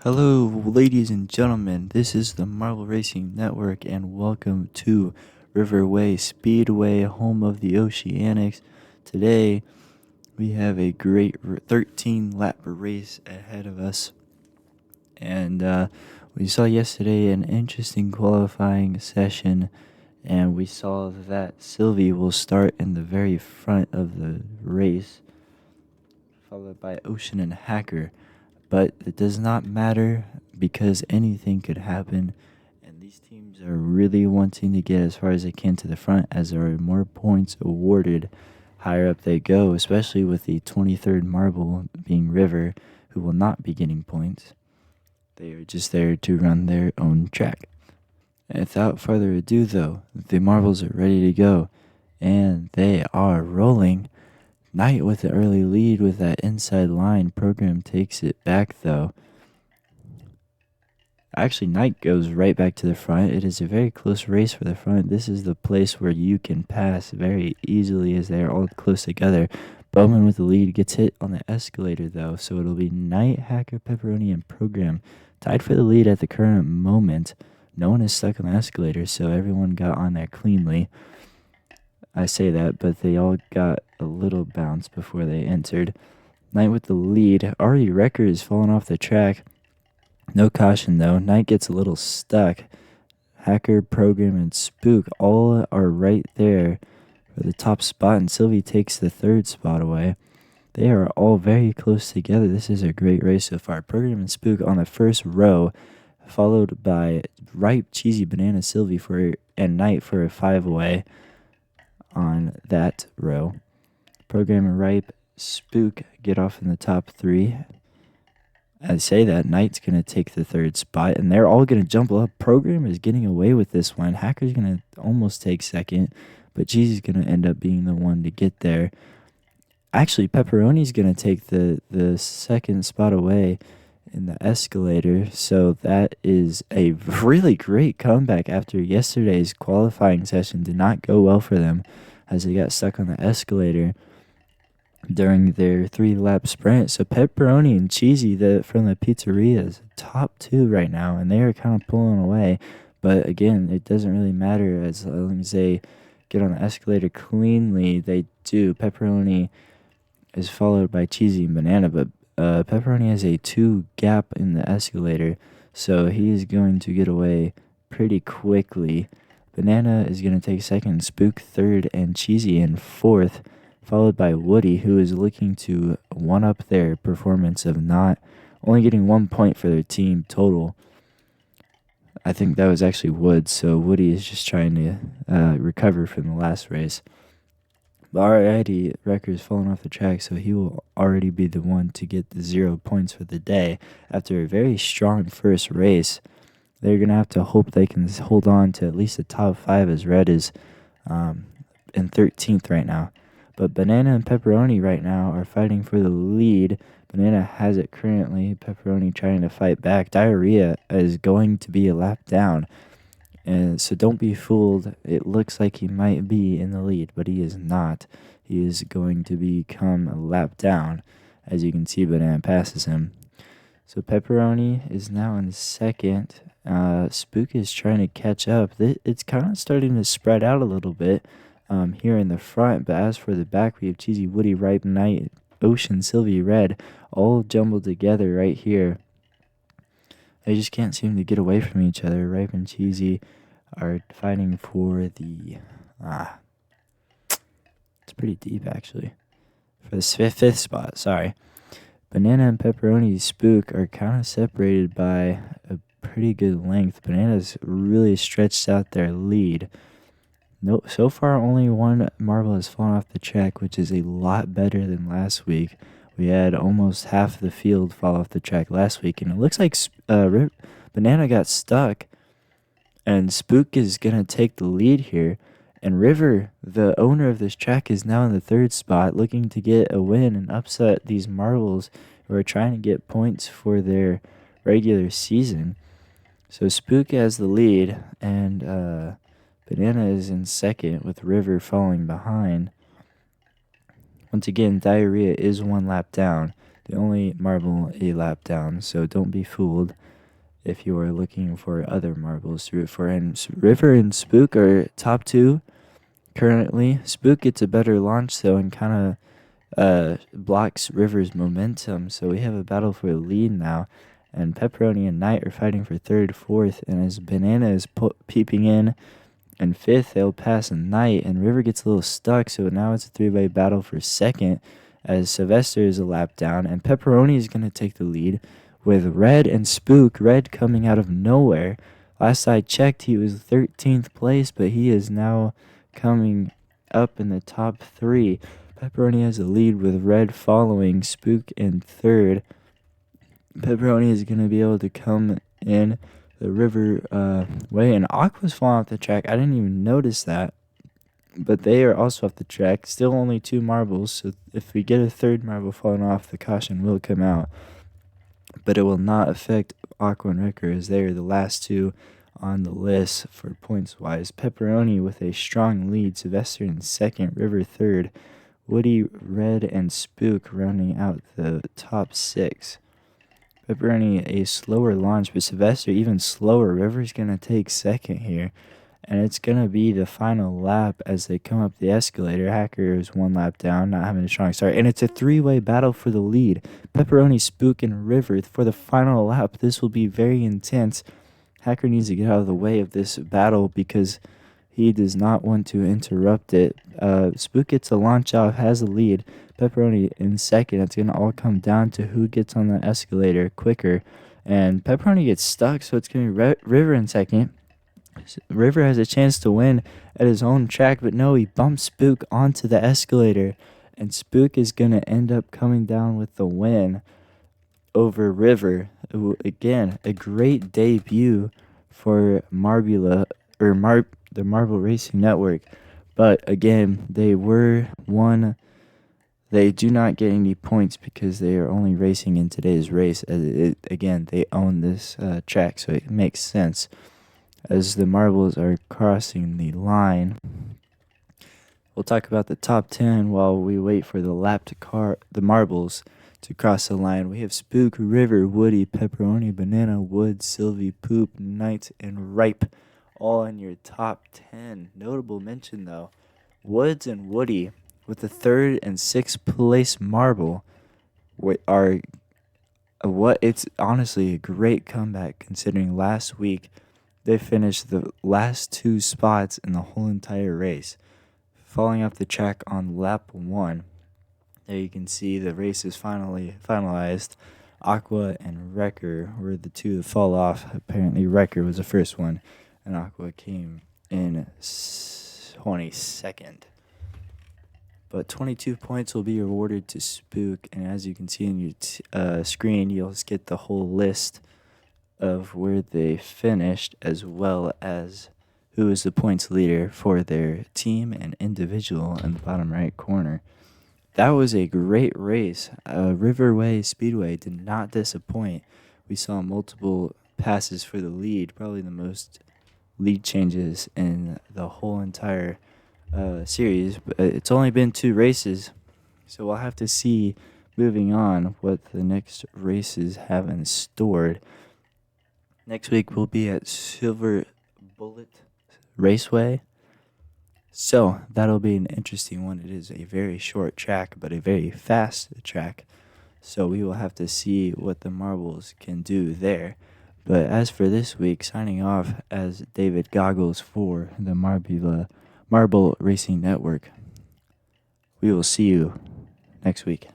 Hello, ladies and gentlemen. This is the Marvel Racing Network, and welcome to Riverway Speedway, home of the Oceanics. Today, we have a great 13-lap race ahead of us, and we saw yesterday an interesting qualifying session, and we saw that Sylvie will start in the very front of the race, followed by Ocean and Hacker. But it does not matter because anything could happen, and these teams are really wanting to get as far as they can to the front as there are more points awarded higher up they go, especially with the 23rd marble being River, who will not be getting points. They are just there to run their own track. Without further ado, though, the marbles are ready to go, and they are rolling. Knight with the early lead with that inside line. Program takes it back, though. Actually, Knight goes right back to the front. It is a very close race for the front. This is the place where you can pass very easily as they are all close together. Bowman with the lead gets hit on the escalator, though, so it'll be Knight, Hacker, Pepperoni, and Program tied for the lead at the current moment. No one is stuck on the escalator, so everyone got on there cleanly. I say that, but they all got a little bounce before they entered. Knight with the lead. Ari Wrecker is falling off the track. No caution, though. Knight gets a little stuck. Hacker, Program, and Spook all are right there for the top spot, and Sylvie takes the third spot away. They are all very close together. This is a great race so far. Program and Spook on the first row, followed by Ripe, Cheesy, Banana, Sylvie and Knight for a 5 away on that row. Program and Ripe, Spook get off in the top 3. I say that Knight's going to take the third spot, and they're all going to jump up. Program is getting away with this one. Hacker's going to almost take second, but Cheesy's going to end up being the one to get there. Actually, Pepperoni's going to take the second spot away in the escalator, so that is a really great comeback after yesterday's qualifying session did not go well for them as they got stuck on the escalator during their 3-lap sprint. So Pepperoni and Cheesy from the pizzeria is top 2 right now, and they are kind of pulling away. But again, it doesn't really matter as long as they get on the escalator cleanly. They do. Pepperoni is followed by Cheesy and Banana, but Pepperoni has a 2 gap in the escalator, so he is going to get away pretty quickly. Banana is going to take second, Spook third, and Cheesy in fourth, followed by Woody, who is looking to one-up their performance of not only getting 1 point for their team total. I think that was actually Woods, so Woody is just trying to recover from the last race. But already, Wrecker is falling off the track, so he will already be the one to get the 0 points for the day. After a very strong first race, they're going to have to hope they can hold on to at least the top 5 as Red is in 13th right now. But Banana and Pepperoni right now are fighting for the lead. Banana has it currently. Pepperoni trying to fight back. Diarrhea is going to be a lap down. And so don't be fooled. It looks like he might be in the lead, but he is not. He is going to become a lap down. As you can see, Banana passes him. So Pepperoni is now in second. Spook is trying to catch up. It's kind of starting to spread out a little bit here in the front. But as for the back, we have Cheesy, Woody, Ripe, Knight, Ocean, Sylvie, Red, all jumbled together right here. They just can't seem to get away from each other. Ripe and Cheesy are fighting for the... it's pretty deep, actually. For the fifth spot, sorry. Banana and Pepperoni Spook are kind of separated by a pretty good length. Banana's really stretched out their lead. No, so far only one marble has fallen off the track, which is a lot better than last week. We had almost half the field fall off the track last week, and it looks like Banana got stuck, and Spook is going to take the lead here. And River, the owner of this track, is now in the third spot, looking to get a win and upset these marbles who are trying to get points for their regular season. So Spook has the lead, and Banana is in second, with River falling behind. Once again, Diarrhea is 1 lap down. the only marble a lap down, so don't be fooled if you are looking for other marbles to root for. And River and Spook are top two currently. Spook gets a better launch though and kind of blocks River's momentum, so we have a battle for the lead now. And Pepperoni and Knight are fighting for third, fourth, and as Banana is peeping in fifth, they'll pass Knight, and River gets a little stuck, so now it's a three-way battle for second, as Sylvester is a lap down, and Pepperoni is going to take the lead with Red and Spook. Red coming out of nowhere. Last I checked, he was 13th place, but he is now coming up in the top three. Pepperoni has the lead with Red following, Spook in third. Pepperoni is going to be able to come in the River way, and Aqua's falling off the track. I didn't even notice that, but they are also off the track. Still only 2 marbles, so if we get a third marble falling off, the caution will come out, but it will not affect Aqua and Wrecker, as they are the last 2 on the list for points wise. Pepperoni with a strong lead, Sylvester in second, River third, Woody, Red, and Spook rounding out the top 6. Pepperoni a slower launch, but Sylvester even slower. River's going to take second here, and it's going to be the final lap as they come up the escalator. Hacker is 1 lap down, not having a strong start, and it's a 3-way battle for the lead. Pepperoni, Spook, and River for the final lap. This will be very intense. Hacker needs to get out of the way of this battle because he does not want to interrupt it. Spook gets a launch off, has the lead. Pepperoni in second. It's going to all come down to who gets on the escalator quicker. And Pepperoni gets stuck, so it's going to be River in second. River has a chance to win at his own track, but no, he bumps Spook onto the escalator. And Spook is going to end up coming down with the win over River. Again, a great debut for Marbula, or the Marble Racing Network. But again, they were one. They do not get any points because they are only racing in today's race. Again, they own this track, so it makes sense. As the marbles are crossing the line, we'll talk about the top 10 while we wait for the the marbles to cross the line. We have Spook, River, Woody, Pepperoni, Banana, Wood, Sylvie, Poop, Knight, and Ripe, all in your top 10. Notable mention though, Woods and Woody with the 3rd and 6th place marble are it's honestly a great comeback considering last week they finished the last 2 spots in the whole entire race, falling off the track on lap 1. There you can see the race is finally finalized. Aqua and Wrecker were the 2 to fall off. Apparently Wrecker was the first one, and Aqua came in 22nd. But 22 points will be awarded to Spook, and as you can see on your screen, you'll get the whole list of where they finished, as well as who is the points leader for their team and individual in the bottom right corner. That was a great race. Riverway Speedway did not disappoint. We saw multiple passes for the lead, probably the most lead changes in the whole entire series, but it's only been 2 races, so we'll have to see moving on what the next races have in store. Next week we'll be at Silver Bullet Raceway, so that'll be an interesting one. It is a very short track, but a very fast track, so we will have to see what the marbles can do there. But as for this week, signing off as David Goggles for the Marble Racing Network. We will see you next week.